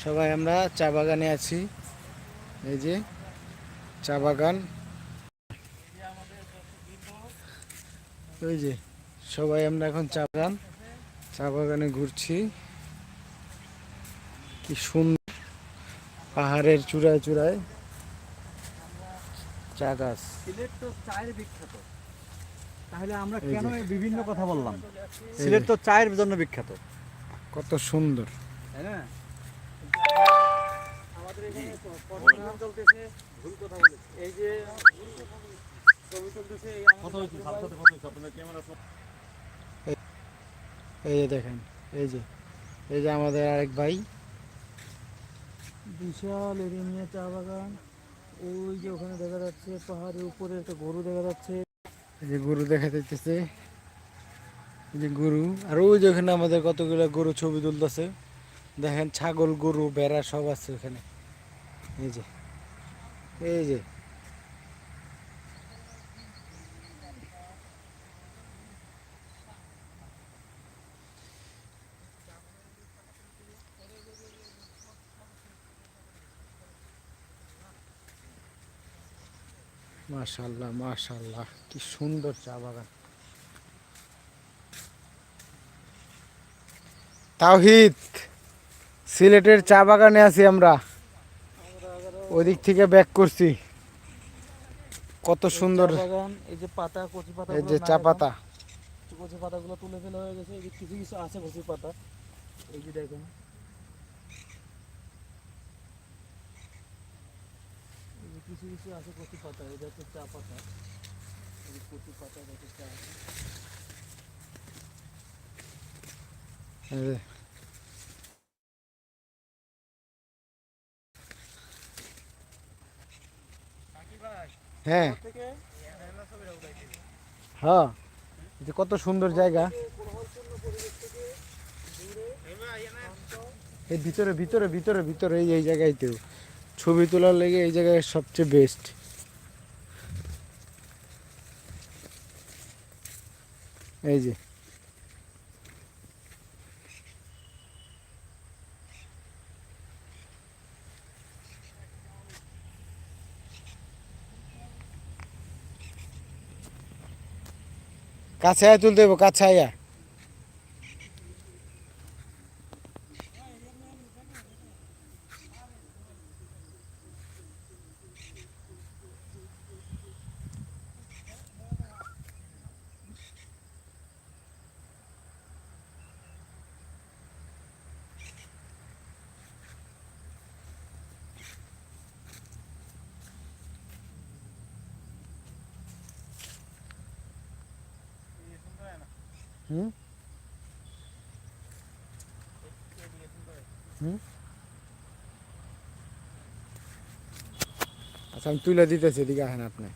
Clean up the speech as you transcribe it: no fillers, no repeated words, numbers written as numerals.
সবাই আমরা চা বাগানে আছি। এই যে চা বাগান, ওই যে সবাই আমরা এখন চা বাগানে ঘুরছি। কি সুন্দর পাহাড়ের চূড়ায় চূড়ায় চা গাছ। সিলেট তো চায়ের বিখ্যাত, তাহলে আমরা এই কেন যে এই বিভিন্ন কথা বললাম? এই সিলেট যে তো চায়ের জন্য বিখ্যাত, কত সুন্দর। তাই না? আমাদের এখানে পড়াশোনা চলতেছে, ভুল কথা বলেছে। এই যে ছবি চলতেছে, এই এই যে দেখেন, এই যে এই যে আমাদের আরেক ভাই, বিশাল এরিয়া নিয়ে চা বাগান। ওই যে ওখানে দেখা যাচ্ছে পাহাড়ের উপরে একটা গরু দেখা যাচ্ছে, এই যে গরু দেখা যাইতেছে, এই যে গরু। আর ওই যে ওখানে আমাদের কতগুলো গরু ছবি তুলতেছে, দেখেন ছাগল গরু ভেড়া সব আছে ওখানে। এই যে এই যে মাশাআল্লাহ মাশাআল্লাহ, কি সুন্দর চা বাগান। তাওহীদ, সিলেটের চা বাগানে আছি আমরা, ওদিক থেকে ব্যাক করছি। কত সুন্দর বাগান। এই যে পাতা, কচি পাতা, এই যে চা পাতা। কচি পাতাগুলো তুলে ফেলা হয়ে গেছে। এই যে কিছু কিছু আছে কচি পাতা, এই যে দেখেন, এই যে কিছু কিছু আছে কচি পাতা। এটা হচ্ছে চা পাতা, এই যে কচি পাতা দেখে চা। এই যে হ্যাঁ হ্যাঁ, এই যে কত সুন্দর জায়গা। এই ভিতরে ভিতরে ভিতরে ভিতরে এই জায়গায়তেও ছবি তোলার লেগে এই জায়গায় সবচেয়ে বেস্ট। এই যে কাছে আয়া তুলতে দেবো, কাছে আয়া। হুম হুম, আচ্ছা আমি তুলে দিতেছি, এদিকে আসেন আপনি।